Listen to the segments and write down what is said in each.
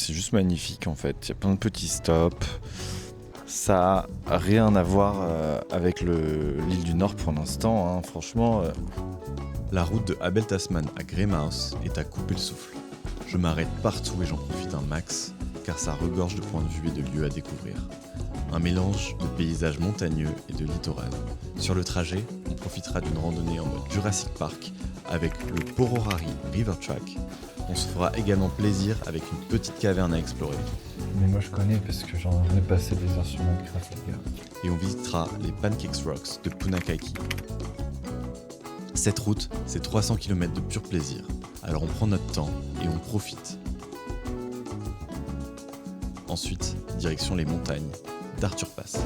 c'est juste magnifique en fait. Il y a plein de petits stops. Ça a rien à voir avec l'île du Nord pour l'instant, hein. Franchement. La route de Abel Tasman à Greymouse est à couper le souffle. Je m'arrête partout et j'en profite un max, car ça regorge de points de vue et de lieux à découvrir. Un mélange de paysages montagneux et de littoral. Sur le trajet, on profitera d'une randonnée en mode Jurassic Park avec le Pororari River Track. On se fera également plaisir avec une petite caverne à explorer. Mais moi je connais parce que j'en ai passé des heures sur Minecraft, les gars. Et on visitera les Pancakes Rocks de Punakaiki. Cette route, c'est 300 km de pur plaisir. Alors on prend notre temps et on profite. Ensuite, direction les montagnes d'Arthur Pass.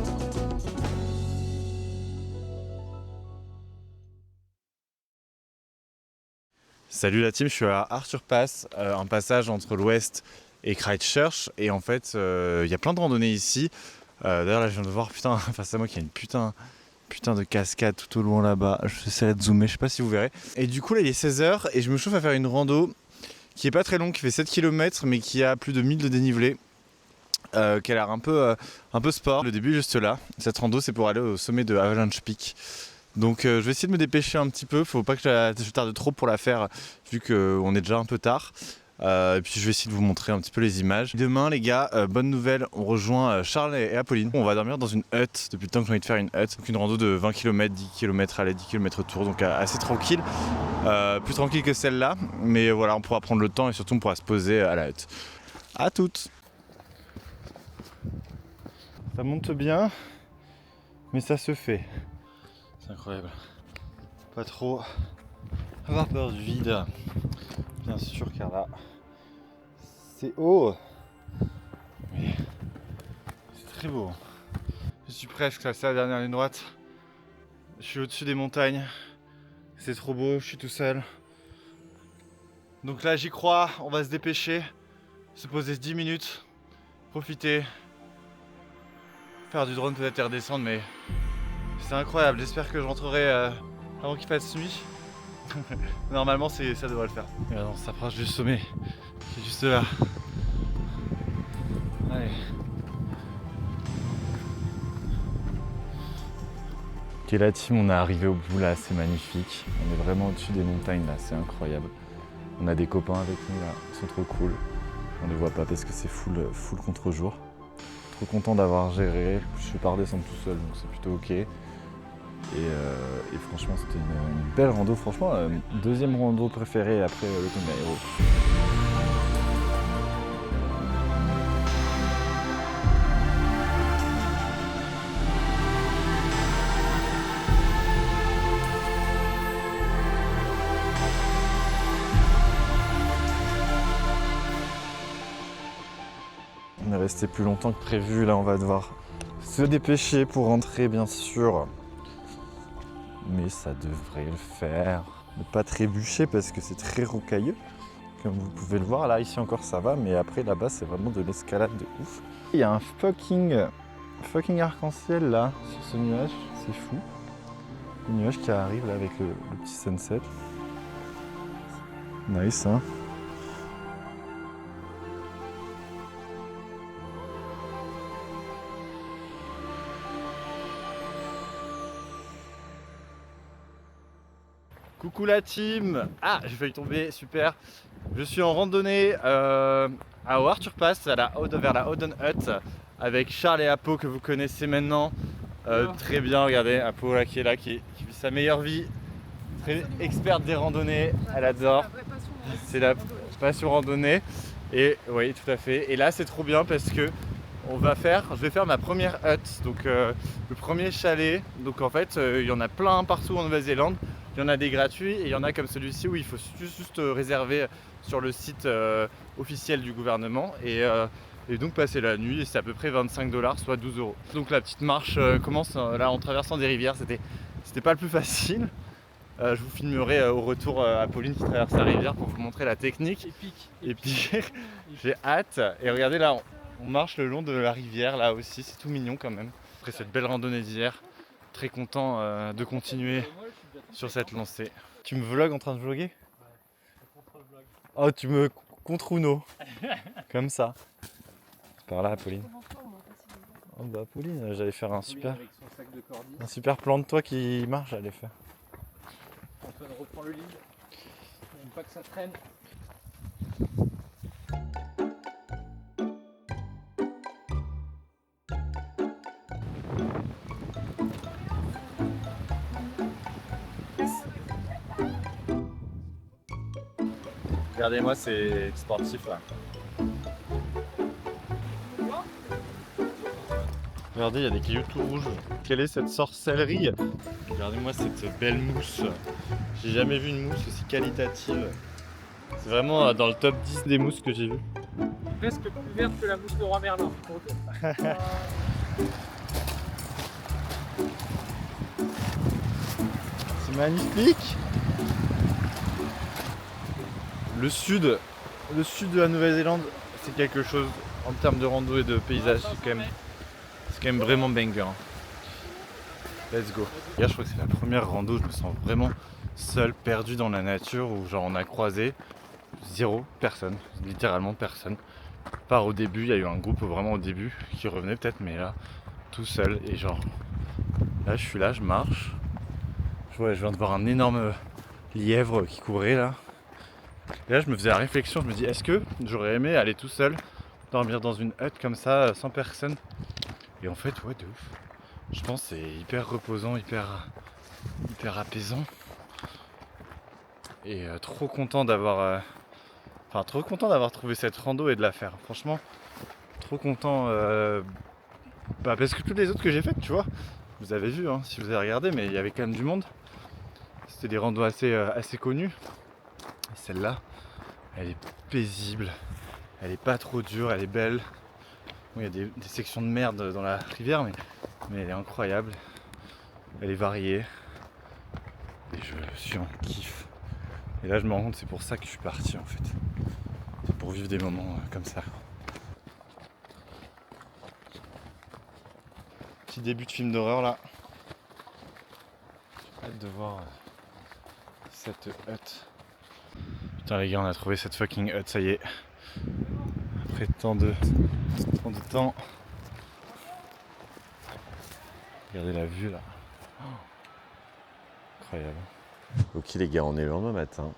Salut la team, je suis à Arthur Pass, un passage entre l'ouest et Christchurch. Et en fait, il y a plein de randonnées ici. D'ailleurs là je viens de voir face à moi qu'il y a une putain de cascade tout au loin là-bas. J'essaierai de zoomer, je sais pas si vous verrez. Et du coup là il est 16h et je me chauffe à faire une rando qui est pas très longue, qui fait 7 km mais qui a plus de 1000 de dénivelé. Qui a l'air un peu sport. Le début est juste là. Cette rando c'est pour aller au sommet de Avalanche Peak. Donc je vais essayer de me dépêcher un petit peu, faut pas que je tarde trop pour la faire vu qu'on est déjà un peu tard. Et puis je vais essayer de vous montrer un petit peu les images. Demain les gars, bonne nouvelle, on rejoint Charles et Apolline. On va dormir dans une hutte depuis le temps que j'ai envie de faire une hutte. Donc une rando de 20 km, 10 km aller, 10 km retour, donc assez tranquille. Plus tranquille que celle-là, mais voilà, on pourra prendre le temps et surtout on pourra se poser à la hutte. À toutes. Ça monte bien, mais ça se fait. C'est incroyable. Pas trop avoir peur du vide, bien sûr, car là, c'est haut, mais c'est très beau. Je suis presque à la dernière ligne droite. Je suis au-dessus des montagnes. C'est trop beau, je suis tout seul. Donc là, j'y crois, on va se dépêcher, se poser 10 minutes, profiter, faire du drone peut-être et redescendre, mais c'est incroyable. J'espère que je rentrerai avant qu'il fasse nuit. Normalement, ça devrait le faire. Et là, on s'approche du sommet, qui est juste là. Allez. Ok, la team, on est arrivé au bout là, c'est magnifique. On est vraiment au-dessus des montagnes là, c'est incroyable. On a des copains avec nous là, ils sont trop cool. On les voit pas parce que c'est full contre-jour. Trop content d'avoir géré. Je suis pas redescendre tout seul, donc c'est plutôt ok. Et franchement, c'était une belle rando. Franchement, deuxième rando préférée après le Connemara. On est resté plus longtemps que prévu. Là, on va devoir se dépêcher pour rentrer, bien sûr. Mais ça devrait le faire. Ne pas trébucher parce que c'est très rocailleux. Comme vous pouvez le voir, là, ici encore ça va, mais après là-bas, c'est vraiment de l'escalade de ouf. Il y a un fucking arc-en-ciel là, sur ce nuage, c'est fou. Le nuage qui arrive là avec le petit sunset. Nice, hein. Coucou la team. Ah, j'ai failli tomber, super. Je suis en randonnée à Arthur Pass, vers la Howden Hut, avec Charles et Apo que vous connaissez maintenant très bien. Regardez, Apo là qui vit sa meilleure vie, très experte des randonnées, elle adore. C'est la passion randonnée. Et oui, tout à fait. Et là, c'est trop bien parce que je vais faire ma première hut, donc le premier chalet. Donc en fait, il y en a plein partout en Nouvelle-Zélande. Il y en a des gratuits et il y en a comme celui-ci où il faut juste réserver sur le site officiel du gouvernement et donc passer la nuit, et c'est à peu près 25$, soit 12 €. Donc la petite marche commence là en traversant des rivières, c'était pas le plus facile. Je vous filmerai au retour Apolline qui traverse la rivière pour vous montrer la technique. Et puis j'ai hâte. Et regardez là, on marche le long de la rivière là aussi, c'est tout mignon quand même. Après cette belle randonnée d'hier, très content de continuer sur cette lancée. Tu me vlogs en train de vlogger ? Oh, tu me contre Uno. Comme ça. Par là, Pauline. Oh bah Pauline, j'allais faire un super plan de toi qui marche, j'allais faire. Antoine reprend le lead. N'aime pas que ça traîne. Regardez-moi ces sportifs là. Regardez, il y a des cailloux tout rouges. Quelle est cette sorcellerie? Regardez-moi cette belle mousse. J'ai jamais vu une mousse aussi qualitative. C'est vraiment dans le top 10 des mousses que j'ai vues. Presque plus verte que la mousse de Roi Merlin. C'est magnifique. Le sud de la Nouvelle-Zélande, c'est quelque chose en termes de rando et de paysage. C'est quand même vraiment banger. Let's go. Là, je crois que c'est la première rando, je me sens vraiment seul, perdu dans la nature, où genre on a croisé zéro personne, littéralement personne. Par au début, il y a eu un groupe vraiment au début qui revenait peut-être, mais là, tout seul. Et genre, là je suis là, je marche. Je viens de voir un énorme lièvre qui courait là. Et là je me faisais la réflexion, je me dis est-ce que j'aurais aimé aller tout seul, dormir dans une hutte comme ça, sans personne. Et en fait ouais de ouf. Je pense que c'est hyper reposant, hyper apaisant. Et trop content d'avoir trouvé cette rando et de la faire. Franchement, trop content parce que toutes les autres que j'ai faites, tu vois, vous avez vu hein, si vous avez regardé, mais il y avait quand même du monde. C'était des randos assez connus. Et celle-là, elle est paisible, elle est pas trop dure, elle est belle. Bon, il y a des sections de merde dans la rivière, mais elle est incroyable. Elle est variée. Et je suis en kiff. Et là, je me rends compte, c'est pour ça que je suis parti en fait. C'est pour vivre des moments comme ça. Petit début de film d'horreur là. J'ai hâte de voir cette hutte. Putain les gars, on a trouvé cette fucking hutte, ça y est. Après tant de temps. Regardez la vue là. Incroyable. Ok les gars, on est le lendemain matin.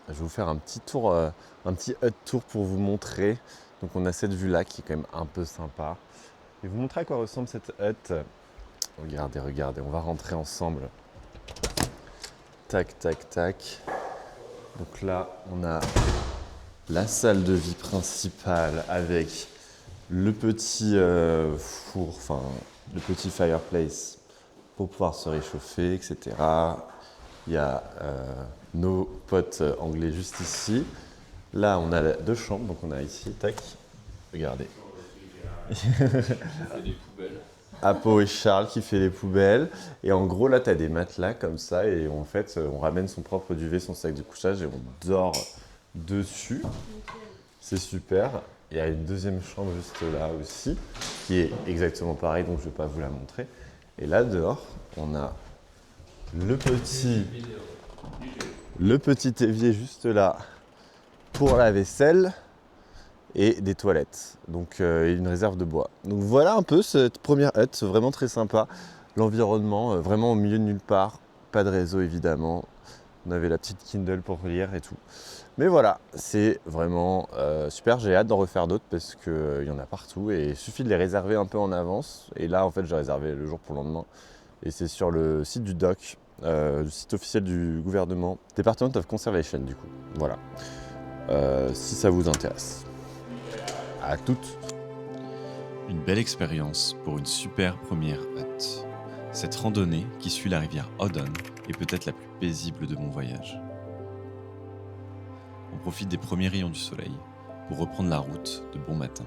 Je vais vous faire un petit tour, un petit hut tour pour vous montrer. Donc on a cette vue là qui est quand même un peu sympa. Et vous montrer à quoi ressemble cette hutte. Regardez, on va rentrer ensemble. Tac, tac, tac. Donc là, on a la salle de vie principale avec le petit four, enfin le petit fireplace pour pouvoir se réchauffer, etc. Il y a nos potes anglais juste ici. Là, on a deux chambres, donc on a ici, tac, regardez. Apo et Charles qui fait les poubelles. Et en gros, là, tu as des matelas comme ça. Et en fait, on ramène son propre duvet, son sac de couchage et on dort dessus. C'est super. Il y a une deuxième chambre juste là aussi, qui est exactement pareil, donc je ne vais pas vous la montrer. Et là, dehors, on a le petit évier juste là pour la vaisselle et des toilettes, donc une réserve de bois. Donc voilà un peu cette première hutte, vraiment très sympa. L'environnement, vraiment au milieu de nulle part, pas de réseau évidemment. On avait la petite Kindle pour lire et tout. Mais voilà, c'est vraiment super, j'ai hâte d'en refaire d'autres parce qu'il y en a partout et il suffit de les réserver un peu en avance. Et là en fait j'ai réservé le jour pour le lendemain et c'est sur le site du DOC, le site officiel du gouvernement, Department of Conservation du coup. Voilà, si ça vous intéresse. À toutes. Une belle expérience pour une super première hutte. Cette randonnée qui suit la rivière Howdon est peut-être la plus paisible de mon voyage. On profite des premiers rayons du soleil pour reprendre la route de bon matin.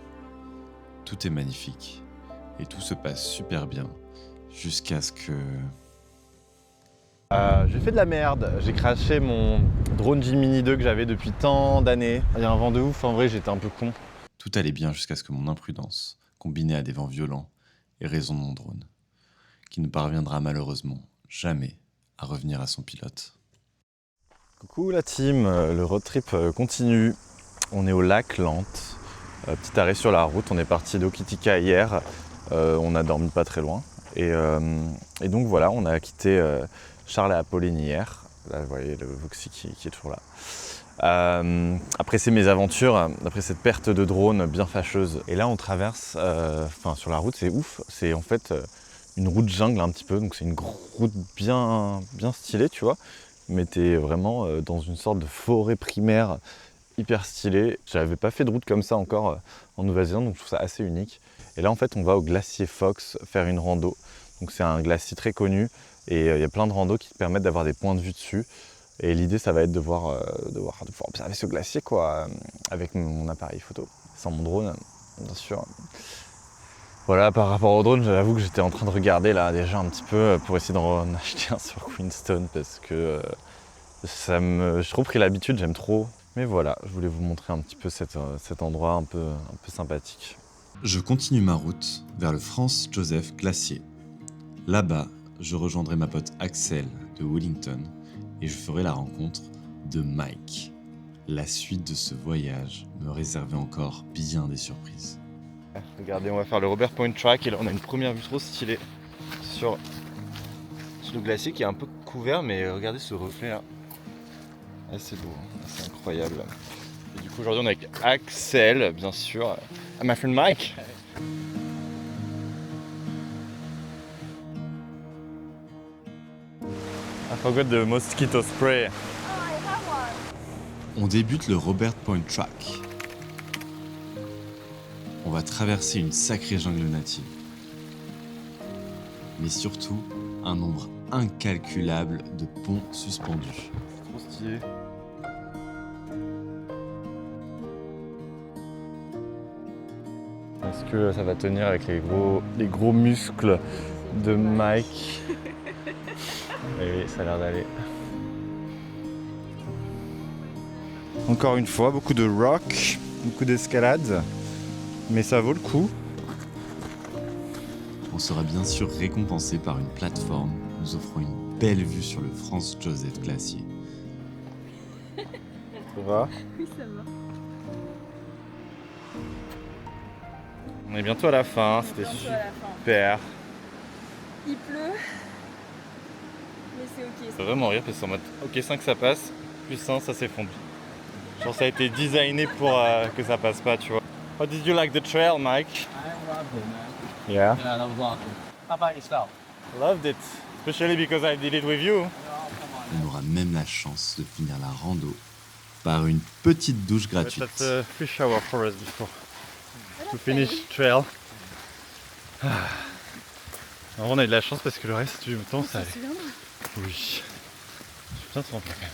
Tout est magnifique et tout se passe super bien jusqu'à ce que... J'ai fait de la merde, j'ai craché mon drone Gemini 2 que j'avais depuis tant d'années. Il y a un vent de ouf, en vrai j'étais un peu con. Tout allait bien jusqu'à ce que mon imprudence, combinée à des vents violents, ait raison de mon drone, qui ne parviendra malheureusement jamais à revenir à son pilote. Coucou la team, le road trip continue. On est au lac Lente, petit arrêt sur la route. On est parti d'Hokitika hier, on a dormi pas très loin. Et donc voilà, on a quitté Charles et Apolline hier. Là, vous voyez le Vuxi qui est toujours là. Après ces mésaventures, après cette perte de drone bien fâcheuse. Et là, on traverse, sur la route, c'est ouf. C'est en fait une route jungle un petit peu. Donc c'est une route bien stylée, tu vois. Mais t'es vraiment dans une sorte de forêt primaire hyper stylée. J'avais pas fait de route comme ça encore en Nouvelle-Zélande, donc je trouve ça assez unique. Et là, en fait, on va au glacier Fox faire une rando. Donc c'est un glacier très connu. Et il y a plein de randos qui te permettent d'avoir des points de vue dessus. Et l'idée, ça va être de pouvoir observer ce glacier quoi, avec mon appareil photo, sans mon drone, bien sûr. Voilà, par rapport au drone, j'avoue que j'étais en train de regarder là déjà un petit peu pour essayer d'en acheter un sur Queenstown parce que j'ai trop pris l'habitude, j'aime trop. Mais voilà, je voulais vous montrer un petit peu cet endroit un peu sympathique. Je continue ma route vers le Franz Joseph Glacier. Là-bas, je rejoindrai ma pote Axel de Wellington et je ferai la rencontre de Mike. La suite de ce voyage me réservait encore bien des surprises. Regardez, on va faire le Robert Point Track et là on a une première vue trop stylée sur le glacier qui est un peu couvert, mais regardez ce reflet là. C'est beau, c'est incroyable. Et du coup aujourd'hui on est avec Axel, bien sûr, my friend Mike. I forgot the mosquito spray. On débute le Robert Point Track. On va traverser une sacrée jungle native. Mais surtout, un nombre incalculable de ponts suspendus. Trop stylé. Est-ce que ça va tenir avec les gros muscles de Mike? Oui, ça a l'air d'aller. Encore une fois, beaucoup de rock, beaucoup d'escalade, mais ça vaut le coup. On sera bien sûr récompensé par une plateforme nous offrant une belle vue sur le Franz Joseph Glacier. Ça va? Oui, ça va. On est bientôt à la fin, c'était Bientôt à la fin. super. Il pleut, mais c'est ok. Je peux vraiment rire parce qu'en mode ok 5 ça passe, plus 1 ça s'effondre. Genre ça a été designé pour que ça passe pas, tu vois. How did you like the trail, Mike? I loved it, man. Yeah. Yeah, that was awesome. How about yourself? Loved it, especially because I did it with you. Oh, come on. On aura même la chance de finir la rando par une petite douche gratuite. That's a free shower for us before to finish trail. Alors on a eu de la chance parce que le reste du temps ça allait. Oui. Je suis bien trop en plein quand même.